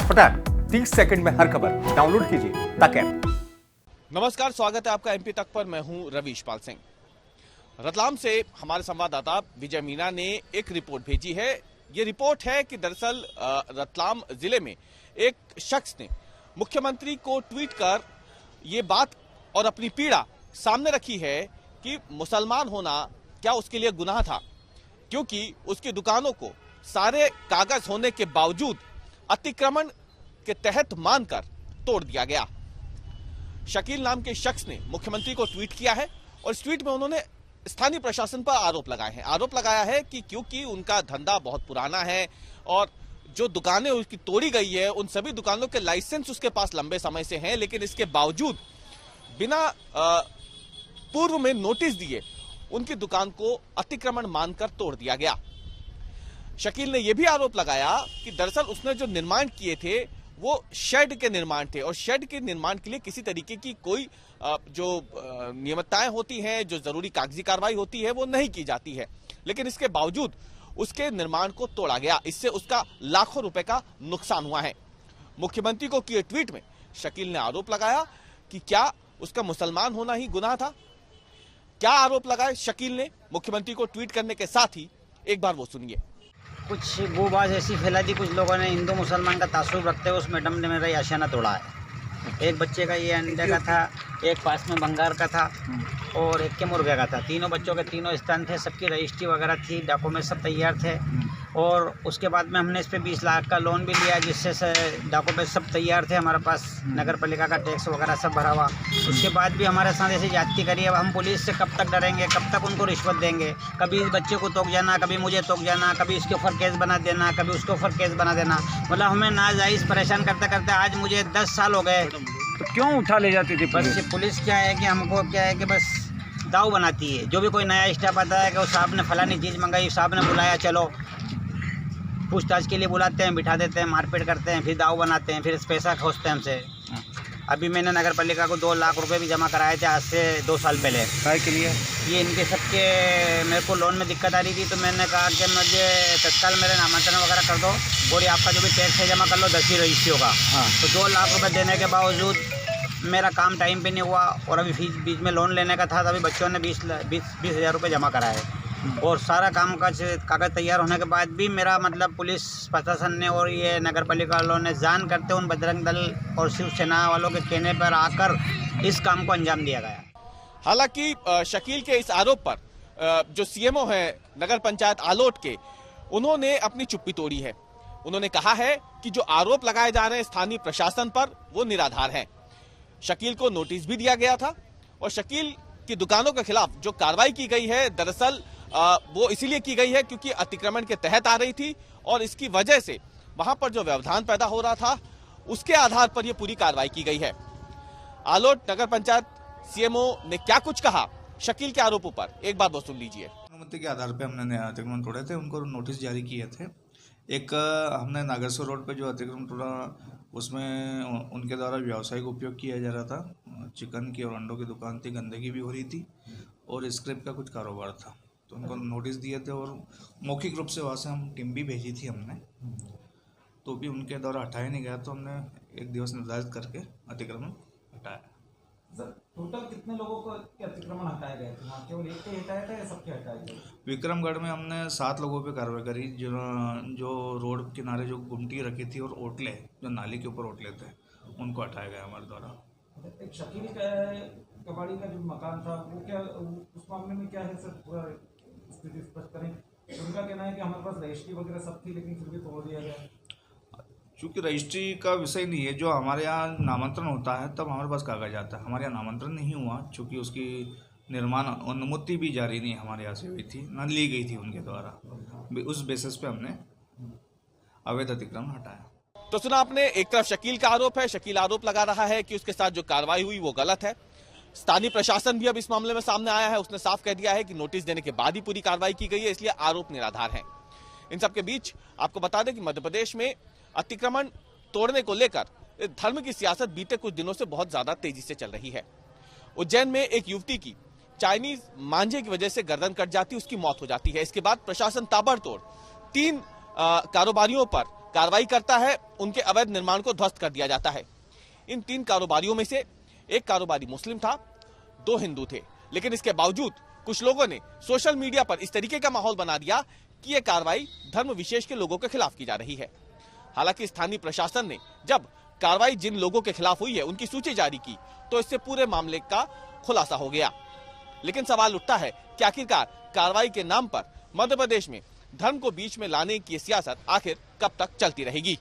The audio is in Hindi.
फटाफट 30 सेकंड में हर खबर डाउनलोड कीजिए तक ऐप। नमस्कार, स्वागत है आपका एमपी तक पर। मैं हूं रविशपाल सिंह। रतलाम से हमारे संवाददाता विजय मीना ने एक रिपोर्ट भेजी है। ये रिपोर्ट है कि दरअसल रतलाम जिले में एक शख्स ने मुख्यमंत्री को ट्वीट कर ये बात और अपनी पीड़ा सामने रखी है कि मुसलमान होना क्या उसके लिए गुनाह था, क्योंकि उसकी दुकानों को सारे कागज होने के बावजूद अतिक्रमण के तहत मानकर तोड़ दिया गया। शकील नाम के शख्स ने मुख्यमंत्री को ट्वीट किया है और इस ट्वीट में उन्होंने स्थानीय प्रशासन पर आरोप लगाए हैं। आरोप लगाया है कि क्योंकि उनका धंधा बहुत पुराना है और जो दुकानें उसकी तोड़ी गई है उन सभी दुकानों के लाइसेंस उसके पास लंबे समय से हैं, लेकिन इसके बावजूद बिना पूर्व में नोटिस दिए उनकी दुकान को अतिक्रमण मानकर तोड़ दिया गया। शकील ने यह भी आरोप लगाया कि दरअसल उसने जो निर्माण किए थे वो शेड के निर्माण थे और शेड के निर्माण के लिए किसी तरीके की कोई जो नियमितताएं होती हैं, जो जरूरी कागजी कार्रवाई होती है वो नहीं की जाती है, लेकिन इसके बावजूद उसके निर्माण को तोड़ा गया। इससे उसका लाखों रुपए का नुकसान हुआ है। मुख्यमंत्री को किए ट्वीट में शकील ने आरोप लगाया कि क्या उसका मुसलमान होना ही गुनाह था। क्या आरोप लगाए शकील ने मुख्यमंत्री को ट्वीट करने के साथ ही, एक बार वो सुनिए। कुछ गोबाज ऐसी फैला दी कुछ लोगों ने, हिंदू मुसलमान का तासुब रखते हुए उस मैडम ने मेरा आशियाना तोड़ा है। एक बच्चे का ये अंडे का था, एक पास में भंगार का था और एक के मुर्गे का था। तीनों बच्चों के तीनों स्थान थे, सबकी रजिस्ट्री वगैरह थी, डॉक्यूमेंट सब तैयार थे। और उसके बाद में हमने इस पे 20 लाख का लोन भी लिया, जिससे डॉक्यूमेंट सब तैयार थे हमारे पास, नगर पालिका का टैक्स वगैरह सब भरा हुआ। उसके बाद भी हमारे साथ ऐसी जाति करी। अब हम पुलिस से कब तक डरेंगे, कब तक उनको रिश्वत देंगे? कभी इस बच्चे को तोक जाना, कभी मुझे तोक जाना, कभी इसके ऊपर केस बना देना, कभी उसके ऊपर केस बना देना। मतलब हमें नाजायज़ परेशान करते करते आज मुझे 10 साल हो गए। तो क्यों उठा ले जाती थी बस ये पुलिस क्या है कि हमको क्या है कि बस दाव बनाती है। जो भी कोई नया स्टाफ आता है कि उस साहब ने फलानी चीज़ मंगाई, साहब ने बुलाया, चलो पूछताछ के लिए बुलाते हैं, बिठा देते हैं, मारपीट करते हैं, फिर दाव बनाते हैं, फिर पैसा खोजते हैं हमसे। अभी मैंने नगर पालिका को 2 लाख रुपए भी जमा कराए थे आज से 2 साल पहले। काय के लिए? ये इनके सबके मेरे को लोन में दिक्कत आ रही थी, तो मैंने कहा कि मुझे तत्काल मेरे नामांकन वगैरह कर दो और ये आपका जो भी टैक्स है जमा कर लो 10 ही रजिस्ट्रियों का। तो 2 लाख रुपए देने के बावजूद मेरा काम टाइम पे नहीं हुआ और अभी फीस बीच में लोन लेने का था, तो अभी बच्चों ने 20,000 रुपये जमा कराए और सारा काम कागज़ तैयार होने के बाद भी मेरा मतलब पुलिस प्रशासन ने और ये नगर पालिका वालों ने जान करते उन बजरंग दल और शिवसेना वालों के कहने पर आकर इस काम को अंजाम दिया गया। हालांकि शकील के इस आरोप पर जो सीएमओ है नगर पंचायत आलोट के, उन्होंने अपनी चुप्पी तोड़ी है। उन्होंने कहा है कि जो आरोप लगाए जा रहे हैं स्थानीय प्रशासन पर वो निराधार हैं। शकील को नोटिस भी दिया गया था और शकील की दुकानों के खिलाफ जो कार्रवाई की गई है दरअसल वो इसीलिए की गई है क्योंकि अतिक्रमण के तहत आ रही थी और इसकी वजह से वहां पर जो व्यवधान पैदा हो रहा था उसके आधार पर यह पूरी कार्रवाई की गई है। आलोट नगर पंचायत सीएमओ ने क्या कुछ कहा शकील के आरोपों पर, एक बार वो सुन लीजिए। अनुमति के आधार पे हमने अतिक्रमण तोड़े थे, उनको नोटिस जारी किए थे। एक हमने नागेश्वर रोड पे जो अतिक्रमण तोड़ा उसमें उनके द्वारा व्यावसायिक उपयोग किया जा रहा था। चिकन की और अंडों की दुकान थी, गंदगी भी हो रही थी और स्क्रैप का कुछ कारोबार था, तो उनको नोटिस दिए थे और मौखिक रूप से वहाँ से हम टीम भी भेजी थी हमने, तो भी उनके द्वारा हटाया नहीं गया, तो हमने एक दिवस निर्धारित करके अतिक्रमण हटाया। सर टोटल कितने लोगों को अतिक्रमण हटाए गए थे? केवल एक के हटाया था या सबके हटाए गए? विक्रमगढ़ में हमने 7 लोगों पे कार्रवाई करी, जो रोड किनारे जो गुमटी रखी थी और ओटले जो नाली के ऊपर ओटले थे उनको हटाया गया हमारे द्वारा। एक शकील कबाड़ी का जो मकान था वो क्या, उस मामले में क्या है सर, पूरा स्थिति स्पष्ट करें। उनका कहना है कि हमारे पास रजिस्ट्री वगैरह सब थी लेकिन फिर भी तोड़ दिया गया। चूँकि रजिस्ट्री का विषय नहीं है, जो हमारे यहाँ नामांतरण होता है तब हमारे पास कागज आता है। हमारे यहाँ नामांतरण नहीं हुआ चूँकि उसकी निर्माण अनुमति भी जारी नहीं हमारे यहाँ से हुई थी, न ली गई थी उनके द्वारा। उस बेसिस पे हमने अवैध अतिक्रमण हटाया। तो सुना आपने, एक तरफ शकील का आरोप है, शकील आरोप लगा रहा है कि उसके साथ जो कार्रवाई हुई वो गलत है। स्थानीय प्रशासन भी अब इस मामले में सामने आया है, उसने साफ कह दिया है कि नोटिस देने के बाद ही पूरी कार्रवाई की गई है, इसलिए आरोप निराधार है। इन सबके बीच आपको बता दें कि मध्य प्रदेश में अतिक्रमण तोड़ने को लेकर धर्म की सियासत बीते कुछ दिनों से बहुत ज्यादा तेजी से चल रही है। उज्जैन में एक युवती की चाइनीज मांझे की वजह से गर्दन कट जाती, उसकी मौत हो जाती है। इसके बाद प्रशासन ताबड़तोड़ 3 कारोबारियों पर कार्रवाई करता है, उनके अवैध निर्माण को ध्वस्त कर दिया जाता है। इन 3 कारोबारियों में से एक कारोबारी मुस्लिम था, 2 हिंदू थे, लेकिन इसके बावजूद कुछ लोगों ने सोशल मीडिया पर इस तरीके का माहौल बना दिया कि यह कार्रवाई धर्म विशेष के लोगों के खिलाफ की जा रही है। हालांकि स्थानीय प्रशासन ने जब कार्रवाई जिन लोगों के खिलाफ हुई है उनकी सूची जारी की तो इससे पूरे मामले का खुलासा हो गया। लेकिन सवाल उठता है कि आखिरकार कार्रवाई के नाम पर मध्य प्रदेश में धर्म को बीच में लाने की सियासत आखिर कब तक चलती रहेगी।